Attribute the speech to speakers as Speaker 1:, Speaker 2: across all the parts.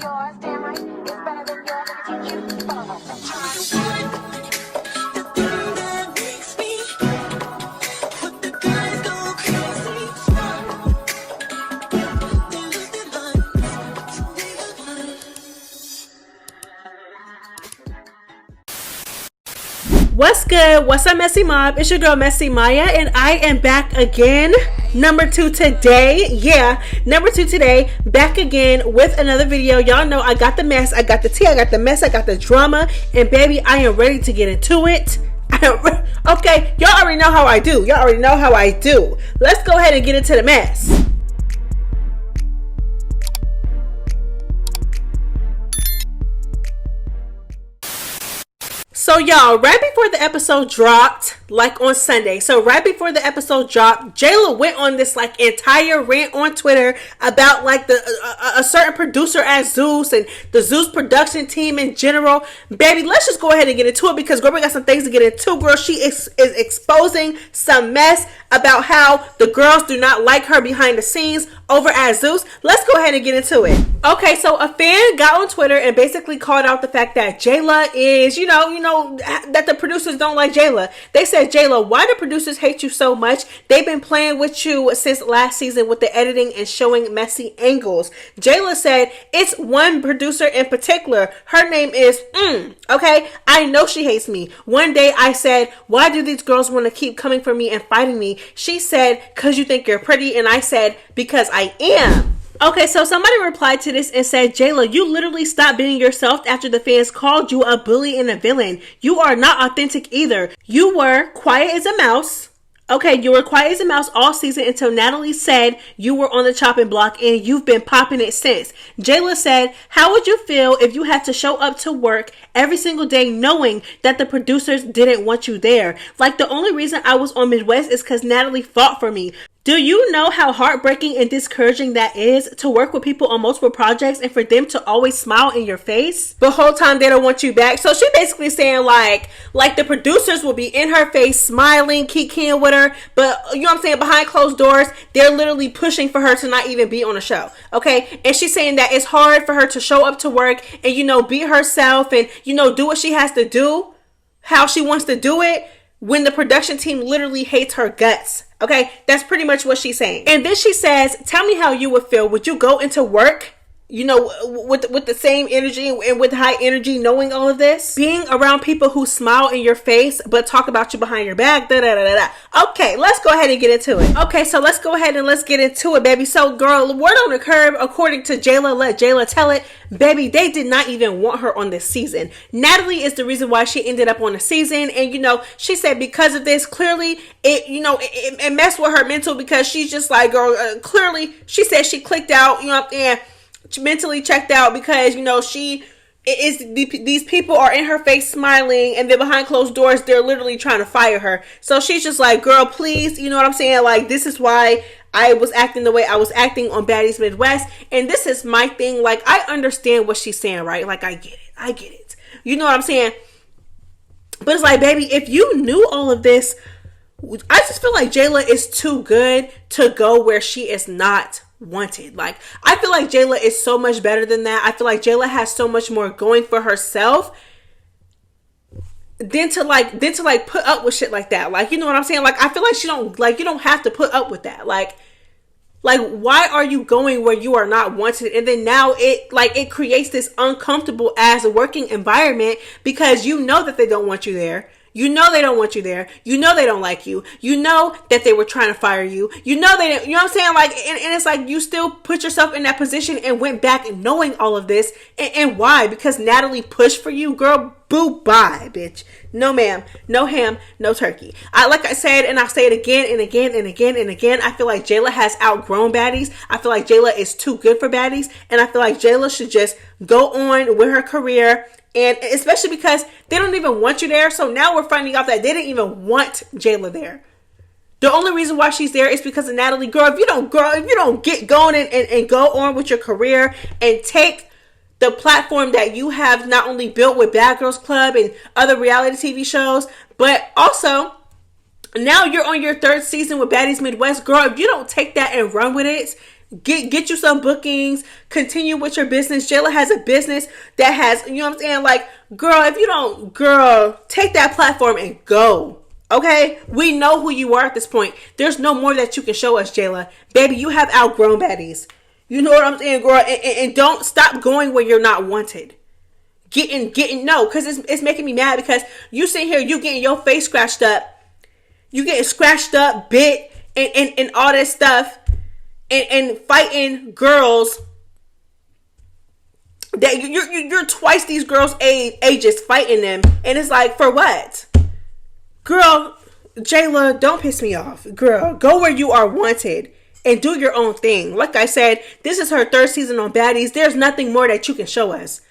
Speaker 1: Yours, damn right, it's better than yours. I can teach you.
Speaker 2: What's good? What's up, Messy Mob? It's your girl MessyMya, and I am back again. Number 2 today. Yeah, number 2 today. Back again with another video. Y'all know I got the mess, I got the tea, I got the mess, I got the drama, and baby, I am ready to get into it. Okay, y'all already know how I do. Y'all already know how I do. Let's go ahead and get into the mess. So y'all, right before the episode dropped, like on Sunday, Jayla went on this like entire rant on Twitter about like a certain producer at Zeus and the Zeus production team in general. Baby, let's just go ahead and get into it because girl, we got some things to get into. Girl, she is exposing some mess about how the girls do not like her behind the scenes over at Zeus. Let's go ahead and get into it. Okay, so a fan got on Twitter and basically called out the fact that Jayla is, you know, that the producers don't like Jayla. They said, Jayla, why do producers hate you so much? They've been playing with you since last season with the editing and showing messy angles. Jayla said, it's one producer in particular. Her name is, okay? I know she hates me. One day I said, why do these girls want to keep coming for me and fighting me? She said, cause you think you're pretty. And I said, because I am. Okay, so somebody replied to this and said, Jayla, you literally stopped being yourself after the fans called you a bully and a villain. You are not authentic either. You were quiet as a mouse. Okay, you were quiet as a mouse all season until Natalie said you were on the chopping block and you've been popping it since. Jayla said, how would you feel if you had to show up to work every single day knowing that the producers didn't want you there? Like, the only reason I was on Midwest is because Natalie fought for me. Do you know how heartbreaking and discouraging that is to work with people on multiple projects and for them to always smile in your face the whole time they don't want you back? So she basically saying like the producers will be in her face smiling, kikiing with her, but you know what I'm saying, behind closed doors, they're literally pushing for her to not even be on the show. Okay, and she's saying that it's hard for her to show up to work and, you know, be herself and, you know, do what she has to do, how she wants to do it, when the production team literally hates her guts. Okay, that's pretty much what she's saying. And then she says, tell me how you would feel. Would you go into work, you know, with the same energy and with high energy, knowing all of this? Being around people who smile in your face but talk about you behind your back. Okay, let's go ahead and get into it. Okay, so let's go ahead and let's get into it, baby. So, girl, word on the curb, according to Jayla, let Jayla tell it, baby, they did not even want her on this season. Natalie is the reason why she ended up on the season. And, you know, she said because of this, clearly, it messed with her mental because she's just like, girl, clearly, she said she clicked out, you know, and mentally checked out because, you know, these people are in her face smiling and then behind closed doors they're literally trying to fire her. So she's just like, girl, please, you know what I'm saying, like, this is why I was acting the way I was acting on Baddies Midwest, and this is my thing. Like, I understand what she's saying, right? Like, I get it, you know what I'm saying? But it's like, baby, if you knew all of this, I just feel like Jayla is too good to go where she is not wanted. Like, I feel like Jayla is so much better than that. I feel like Jayla has so much more going for herself than to put up with shit like that. Like, you know what I'm saying? Like, I feel like you don't have to put up with that. Like why are you going where you are not wanted? And then now it creates this uncomfortable ass working environment because you know that they don't want you there. You know they don't want you there. You know they don't like you. You know that they were trying to fire you. You know they didn't, you know what I'm saying? Like, and it's like you still put yourself in that position and went back knowing all of this. And why? Because Natalie pushed for you, girl. Boo, bye, bitch. No, ma'am. No ham, no turkey. Like I said, and I'll say it again and again and again and again, I feel like Jayla has outgrown baddies. I feel like Jayla is too good for baddies. And I feel like Jayla should just go on with her career. And especially because they don't even want you there. So now we're finding out that they didn't even want Jayla there. The only reason why she's there is because of Natalie. Girl, if you don't get going and go on with your career and take the platform that you have not only built with Bad Girls Club and other reality TV shows, but also now you're on your third season with Baddies Midwest. Girl, if you don't take that and run with it, Get you some bookings, continue with your business. Jayla has a business that has, you know what I'm saying? Like, girl, if you don't, girl, take that platform and go. Okay? We know who you are at this point. There's no more that you can show us, Jayla. Baby, you have outgrown baddies. You know what I'm saying, girl? And don't stop going where you're not wanted. No, because it's making me mad, because you sitting here, you getting your face scratched up. You getting scratched up, bit, and all that stuff. And fighting girls that you're twice these girls' ages, fighting them, and it's like, for what? Girl, Jayla, don't piss me off. Girl, go where you are wanted and do your own thing. Like I said, this is her 3rd season on Baddies. There's nothing more that you can show us.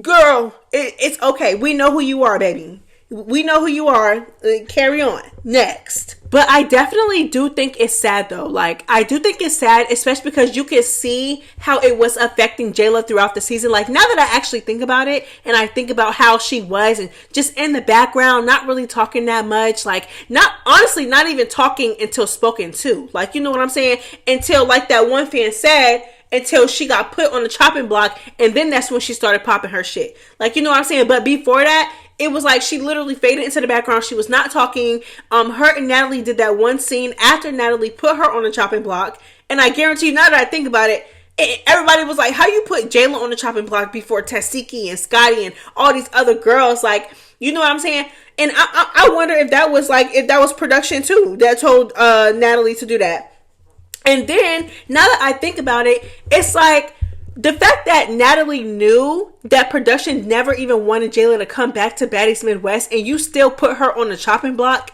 Speaker 2: Girl, it's okay. We know who you are, baby. We know who you are. Carry on. Next. But I definitely do think it's sad, though. Like, I do think it's sad, especially because you can see how it was affecting Jayla throughout the season. Like, now that I actually think about it, and I think about how she was, and just in the background, not really talking that much. Like, honestly, not even talking until spoken to. Like, you know what I'm saying? Until, like that one fan said, until she got put on the chopping block, and then that's when she started popping her shit. Like, you know what I'm saying? But before that, it was like she literally faded into the background. She was not talking. Her and Natalie did that one scene after Natalie put her on the chopping block. And I guarantee you, now that I think about it, everybody was like, how you put Jayla on the chopping block before Tesehki and Scotty and all these other girls? Like, you know what I'm saying? And I wonder if that was production too that told Natalie to do that. And then, now that I think about it, it's like, the fact that Natalie knew that production never even wanted Jayla to come back to Baddies Midwest, and you still put her on the chopping block,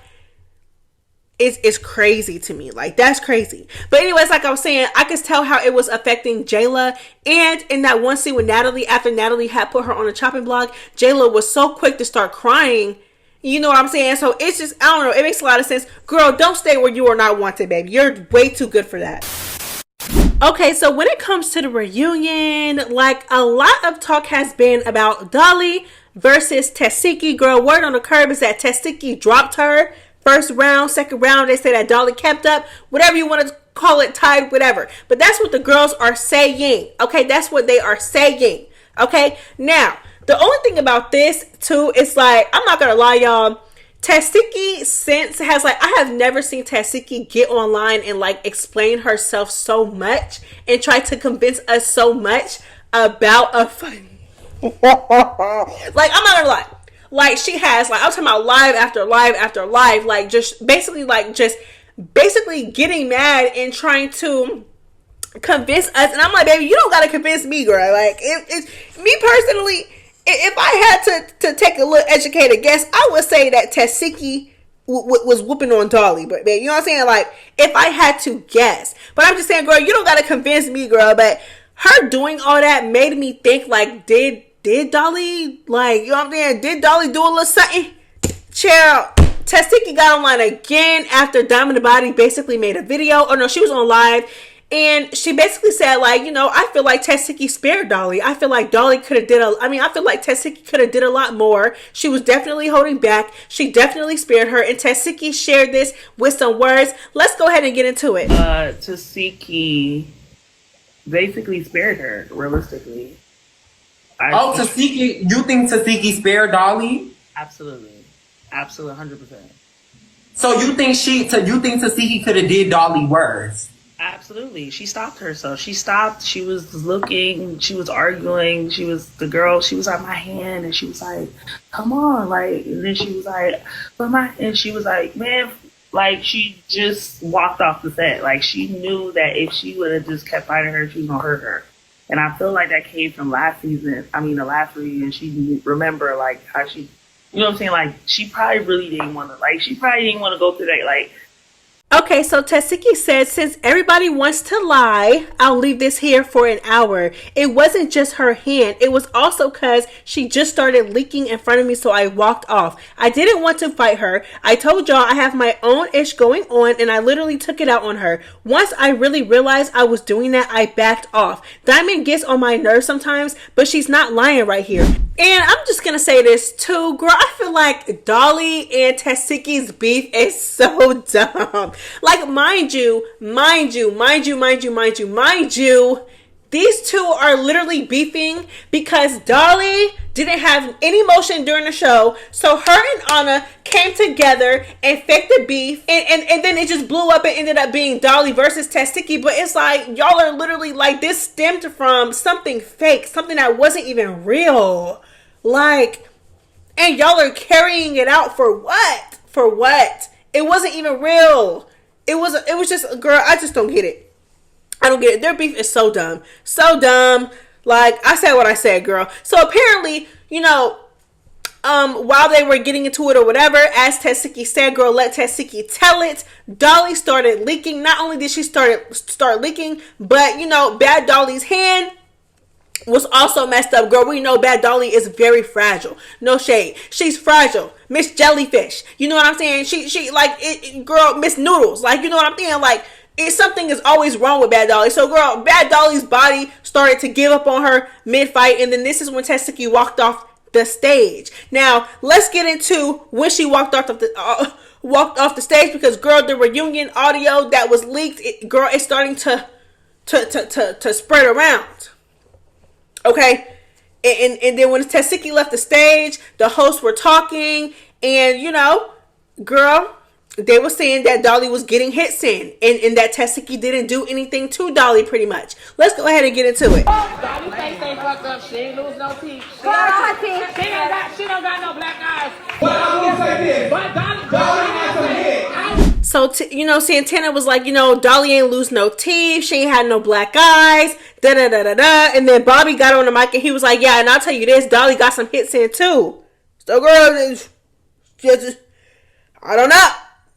Speaker 2: is crazy to me. Like, that's crazy. But anyways, like I was saying, I could tell how it was affecting Jayla. And in that one scene with Natalie, after Natalie had put her on the chopping block, Jayla was so quick to start crying. You know what I'm saying? So it's just, I don't know, it makes a lot of sense. Girl, don't stay where you are not wanted, baby. You're way too good for that. Okay, so when it comes to the reunion, like, a lot of talk has been about Dolly versus Tesehki. Girl, word on the curb is that Tesehki dropped her first round, second round. They say that Dolly kept up, whatever you want to call it, tied, whatever. But that's what the girls are saying. Okay, that's what they are saying. Okay, now, the only thing about this, too, is like, I'm not going to lie, y'all. Tesehki I have never seen Tesehki get online and like explain herself so much and try to convince us so much about a fun. Like, I'm not gonna lie. Like, she has, like, I'm talking about live after live after live, like, just basically getting mad and trying to convince us. And I'm like, baby, you don't gotta convince me, girl. Like, it's me personally. If I had to take a little educated guess, I would say that Tesehki was whooping on Dolly. But, you know what I'm saying? Like, if I had to guess. But I'm just saying, girl, you don't got to convince me, girl. But her doing all that made me think, like, did Dolly, like, you know what I'm saying? Did Dolly do a little something? Child, Tesehki got online again after Diamond the Body basically made a video. Oh, no, she was on live. And she basically said, like, you know, I feel like Tesehki spared Dolly. I feel like Dolly could have I feel like Tesehki could have did a lot more. She was definitely holding back. She definitely spared her. And Tesehki shared this with some words. Let's go ahead and get into it.
Speaker 3: Tesehki basically spared her, realistically.
Speaker 4: Tesehki, you think Tesehki spared Dolly?
Speaker 3: Absolutely. Absolutely, 100%.
Speaker 4: So you think Tesehki could have did Dolly worse?
Speaker 3: Absolutely. She stopped herself. She stopped. She was looking. She was arguing. She was on my hand, and she was like, come on. Like, and then she was like, and she was like, man, like, she just walked off the set. Like, she knew that if she would have just kept fighting her, she was going to hurt her. And I feel like that came from last season. I mean, the last reunion, she remember, like, how she, you know what I'm saying? Like, she probably really didn't want to, go through that, like.
Speaker 2: Okay, so Tesehki said, since everybody wants to lie, I'll leave this here for an hour. It wasn't just her hand. It was also because she just started leaking in front of me, so I walked off. I didn't want to fight her. I told y'all I have my own ish going on, and I literally took it out on her. Once I really realized I was doing that, I backed off. Diamond gets on my nerves sometimes, but she's not lying right here. And I'm just gonna say this too, girl. I feel like Dolly and Tesehki's beef is so dumb. Like, mind you, these two are literally beefing because Dolly didn't have any motion during the show. So her and Ahna came together and faked the beef. And then it just blew up and ended up being Dolly versus Tesehki. But it's like, y'all are literally like, this stemmed from something fake. Something that wasn't even real. Like, and y'all are carrying it out for what? For what? It wasn't even real. It was just, girl, I just don't get it. I don't get it. Their beef is so dumb. So dumb. Like, I said what I said, girl. So apparently, you know, while they were getting into it or whatever, as Tesehki said, girl, let Tesehki tell it. Dolly started leaking. Not only did she start leaking, but, you know, Bad Dolly's hand was also messed up, girl. We know Bad Dolly is very fragile. No shade. She's fragile. Miss Jellyfish. You know what I'm saying? She like, girl, Miss Noodles. Like, you know what I'm saying? Like, something is always wrong with Bad Dolly. So, girl, Bad Dolly's body started to give up on her mid-fight, and then this is when Tesehki walked off the stage. Now, let's get into when she walked off the stage, because, girl, the reunion audio that was leaked, it's starting to spread around. Okay, and then when Tesehki left the stage, the hosts were talking, and, you know, girl, they were saying that Dolly was getting hits in, and that Tesehki didn't do anything to Dolly, pretty much. Let's go ahead and get into it.
Speaker 5: Dolly face ain't fucked up. She ain't lose no teeth. She don't got no black eyes. But I will say this. But Dolly has some hits.
Speaker 2: So, you know, Santana was like, you know, Dolly ain't lose no teeth. She ain't had no black eyes. Da-da-da-da-da. And then Bobby got on the mic and he was like, yeah, and I'll tell you this, Dolly got some hits in too. So, girl, just, I don't know.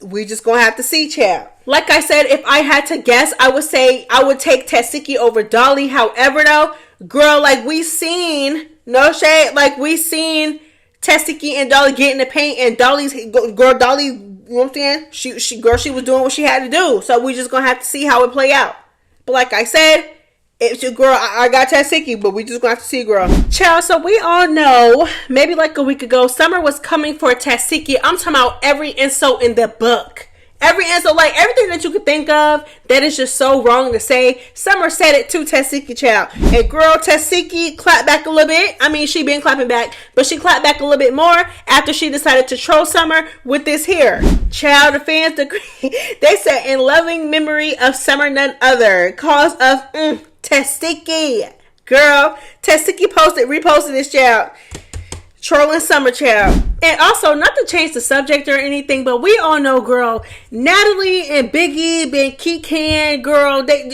Speaker 2: We just gonna have to see, child. Like I said, if I had to guess, I would say I would take Tesehki over Dolly. However, though, girl, like we seen, no shade, like we seen Tesehki and Dolly get in the paint, and Dolly, you know what I'm saying? She was doing what she had to do. So we just gonna have to see how it play out. But like I said, it's your girl. I got Tesehki, but we just gonna have to see, girl. Child, so we all know, maybe like a week ago, Summer was coming for Tesehki. I'm talking about every insult in the book. Every insult, like everything that you could think of that is just so wrong to say. Summer said it to Tesehki, child. And girl, Tesehki clapped back a little bit. I mean, she been clapping back, but she clapped back a little bit more after she decided to troll Summer with this here. Child, the fans agree. They said, in loving memory of Summer, none other. Cause of Tesehki. Girl, Tesehki reposted this, child. Trolling Summer, child. And also, not to change the subject or anything, but we all know, girl, Natalie and Biggie been kicking, girl, they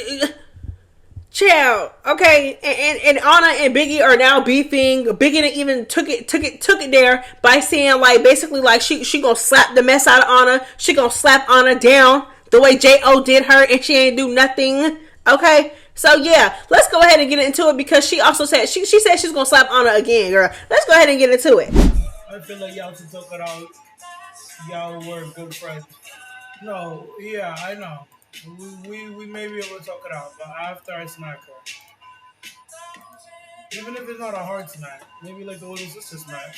Speaker 2: child, okay, and Ahna and Biggie are now beefing. Biggie even took it there by saying, like, basically, like, she gonna slap the mess out of Ahna. She gonna slap Ahna down the way J.O. did her, and she ain't do nothing, okay? So yeah, let's go ahead and get into it, because she also said she said she's gonna slap Ahna again, girl. Let's go ahead and get into it.
Speaker 6: I feel like y'all should talk it out. Y'all were good friends. No, yeah, I know. We may be able to talk it out, but after I smack her. Even if it's not a hard smack, maybe like the older sister smack.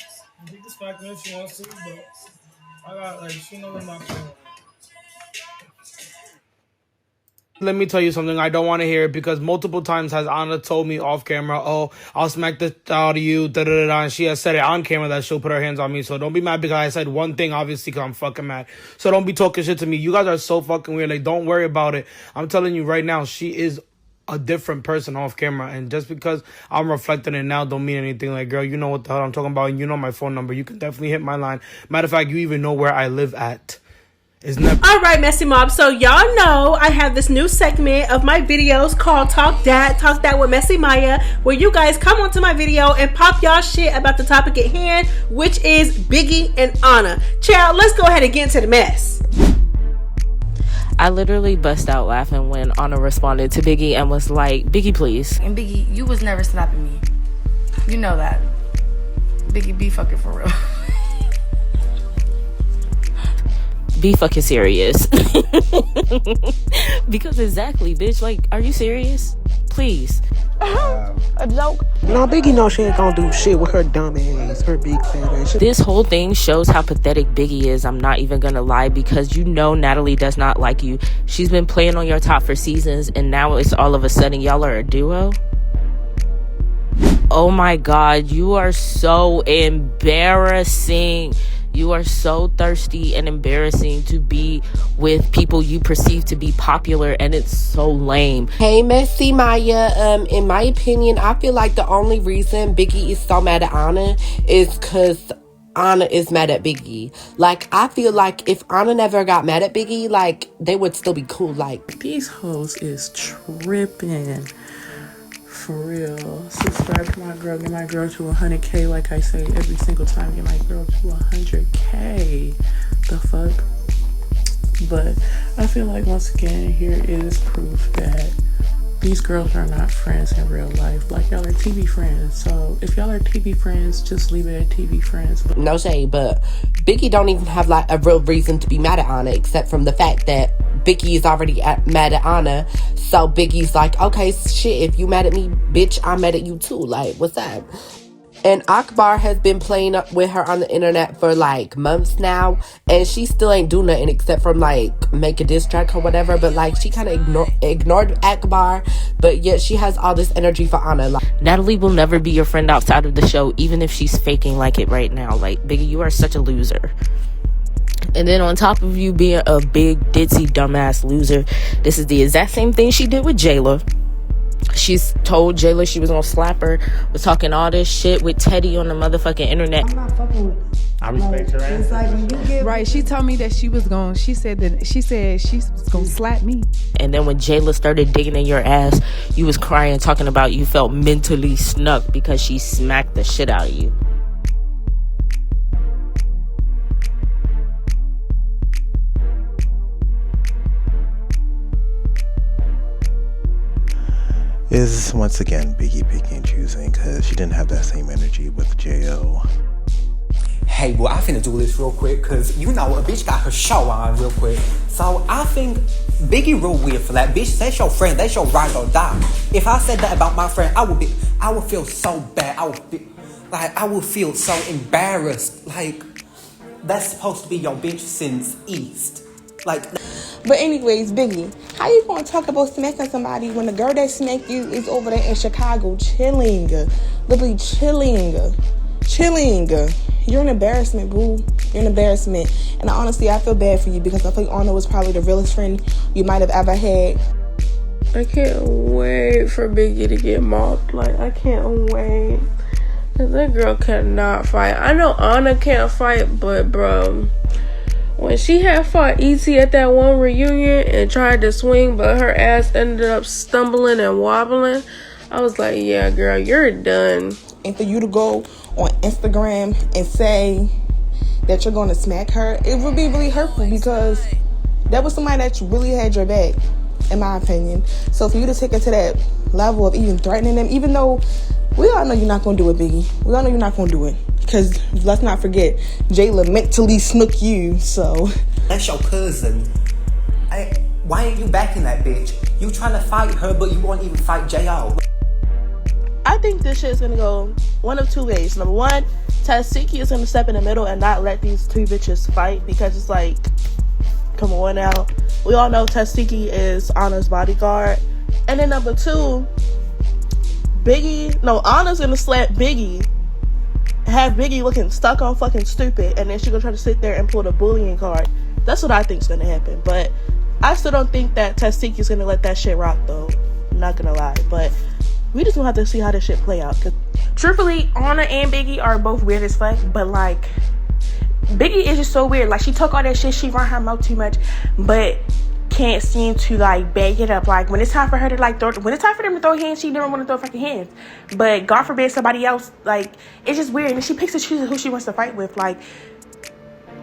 Speaker 6: She can smack me if she wants to, but I got, like, she knows I'm not playing with her. Let me tell you something. I don't want to hear it, because multiple times has Ahna told me off camera, oh, I'll smack the out of you, da-da-da-da, and she has said it on camera that she'll put her hands on me. So don't be mad because I said one thing, obviously, because I'm fucking mad. So don't be talking shit to me. You guys are so fucking weird. Like, don't worry about it. I'm telling you right now, she is a different person off camera, and just because I'm reflecting it now don't mean anything. Like, girl, you know what the hell I'm talking about, and you know my phone number. You can definitely hit my line. Matter of fact, you even know where I live at.
Speaker 2: All right, Messy Mob. So y'all know I have this new segment of my videos called Talk That with MessyMya, where you guys come onto my video and pop y'all shit about the topic at hand, which is Biggie and Ahna. Child, let's go ahead and get into the mess.
Speaker 7: I literally bust out laughing when Ahna responded to Biggie and was like, Biggie, please.
Speaker 8: And Biggie, you was never snapping me. You know that. Biggie, be fucking for real.
Speaker 7: Be fucking serious. Because exactly, bitch, like, are you serious? Please.
Speaker 8: A joke.
Speaker 2: No, Biggie knows she ain't gonna do shit with her dumb ass, her big fat ass.
Speaker 7: This whole thing shows how pathetic Biggie is. I'm not even gonna lie, because you know Natalie does not like you. She's been playing on your top for seasons, and now it's all of a sudden y'all are a duo. Oh my God, you are so embarrassing. You are so thirsty and embarrassing to be with people you perceive to be popular, and it's so lame.
Speaker 9: Hey, MessyMya. In my opinion, I feel like the only reason Biggie is so mad at Ahna is because Ahna is mad at Biggie. Like, I feel like if Ahna never got mad at Biggie, like, they would still be cool. Like,
Speaker 3: These hoes is tripping. For real. Subscribe to my girl. Get my girl to 100K. Like I say every single time. Get my girl to 100K. The fuck? But I feel like once again, here is proof that these girls are not friends in real life. Like, y'all are TV friends. So if y'all are TV friends, just leave it at TV friends. But
Speaker 9: no shade, but Biggie don't even have like a real reason to be mad at Ahna, except from the fact that Biggie is already mad at Ahna. So Biggie's like, okay, shit, if you mad at me, bitch, I'm mad at you too. Like, what's up? And Akbar has been playing up with her on the internet for like months now, and she still ain't do nothing except from like make a diss track or whatever. But like, she kind of ignored Akbar, but yet she has all this energy for Ahna. Like,
Speaker 7: Natalie will never be your friend outside of the show, even if she's faking like it right now. Like, Biggie, you are such a loser. And then on top of you being a big ditzy dumbass loser, this is the exact same thing she did with Jayla. She's told Jayla she was gonna slap her, was talking all this shit with Teddy on the motherfucking internet.
Speaker 10: I'm not fucking with it.
Speaker 5: I respect her answer.
Speaker 10: It's like when you get
Speaker 11: right, she told me that she was gonna slap me.
Speaker 7: And then when Jayla started digging in your ass, you was crying, talking about you felt mentally snuck because she smacked the shit out of you.
Speaker 12: Is once again Biggie picking and choosing, because she didn't have that same energy with J.O.
Speaker 4: Hey, well, I finna do this real quick, because, you know, a bitch got her show on real quick. So I think Biggie real weird for that. Bitch, that's your friend. That's your ride or die. If I said that about my friend, I would feel so bad. I would feel so embarrassed. Like, that's supposed to be your bitch since East. Like...
Speaker 8: But anyways, Biggie, how you gonna talk about smacking somebody when the girl that smacked you is over there in Chicago chilling? Literally chilling. You're an embarrassment, boo. You're an embarrassment. And honestly, I feel bad for you because I think Ahna was probably the realest friend you might have ever had.
Speaker 13: I can't wait for Biggie to get mobbed. Like, I can't wait. Cause that girl cannot fight. I know Ahna can't fight, but bro... When she had fought E.T. at that one reunion and tried to swing, but her ass ended up stumbling and wobbling, I was like, yeah, girl, you're done.
Speaker 8: And for you to go on Instagram and say that you're going to smack her, it would be really hurtful because that was somebody that really had your back, in my opinion. So for you to take it to that level of even threatening them, even though we all know you're not going to do it, Biggie. We all know you're not going to do it. Because let's not forget, Jayla mentally snook you, so.
Speaker 4: That's your cousin. Why ain't you backing that bitch? You trying to fight her, but you won't even fight J.O.
Speaker 14: I think this shit is going to go one of two ways. Number one, Tesehki is going to step in the middle and not let these two bitches fight because it's like, come on now. We all know Tesehki is Ahna's bodyguard. And then number two, Ahna's going to slap Biggie, have Biggie looking stuck on fucking stupid, and then she's gonna try to sit there and pull the bullying card. That's what I think's gonna happen. But I still don't think that Tesehki's gonna let that shit rock though. I'm not gonna lie. But we just gonna have to see how this shit play out.
Speaker 2: Truthfully, Ahna and Biggie are both weird as fuck, but like Biggie is just so weird. Like, she talk all that shit, she run her mouth too much, but can't seem to like bag it up. Like, when it's time for her to like when it's time for them to throw hands, she never want to throw fucking hands. But God forbid somebody else, like, it's just weird. And she picks and chooses who she wants to fight with. Like,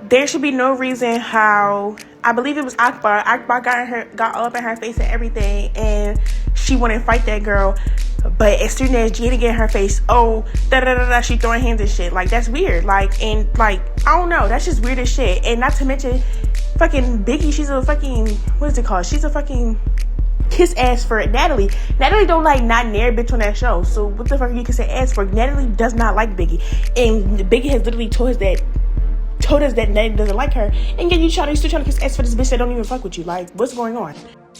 Speaker 2: there should be no reason how, I believe it was Akbar got all up in her face and everything, and she wouldn't fight that girl. But as soon as Jela get in her face, she throwing hands and shit. Like, that's weird. Like, and like, I don't know, that's just weird as shit. And not to mention fucking Biggie, she's a fucking, what is it called? She's a fucking
Speaker 14: kiss ass for Natalie. Natalie don't like not near bitch on that show. So what the fuck are you kissing ass for? Natalie does not like Biggie, and Biggie has literally told us that Natalie doesn't like her. And yet you still trying to kiss ass for this bitch that don't even fuck with you. Like, what's going on?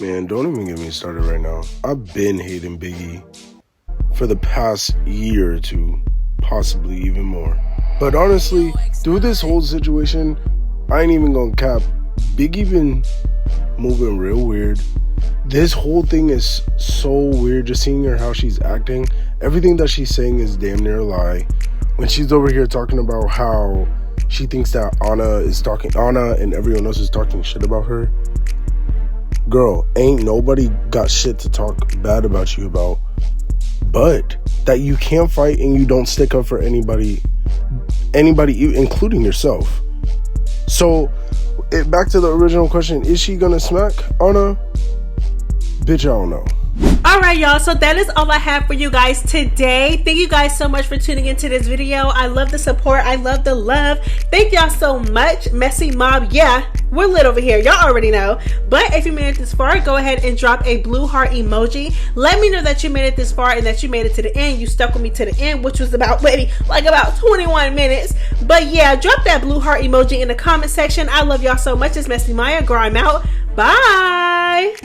Speaker 10: Man, don't even get me started right now. I've been hating Biggie for the past year or two, possibly even more. But honestly, through this whole situation, I ain't even gonna cap. Biggie been moving real weird. This whole thing is so weird, just seeing her, how she's acting. Everything that she's saying is damn near a lie. When she's over here talking about how she thinks that Ahna and everyone else is talking shit about her. Girl, ain't nobody got shit to talk bad about you about. But that you can't fight and you don't stick up for anybody, including yourself. So, back to the original question, is she gonna smack Ahna? Bitch, I don't know.
Speaker 2: Alright y'all, so that is all I have for you guys today. Thank you guys so much for tuning into this video. I love the support. I love the love. Thank y'all so much. Messy Mob, yeah, we're lit over here. Y'all already know. But if you made it this far, go ahead and drop a blue heart emoji. Let me know that you made it this far and that you made it to the end. You stuck with me to the end, which was about 21 minutes. But yeah, drop that blue heart emoji in the comment section. I love y'all so much. It's MessyMya. Girl, I'm out. Bye.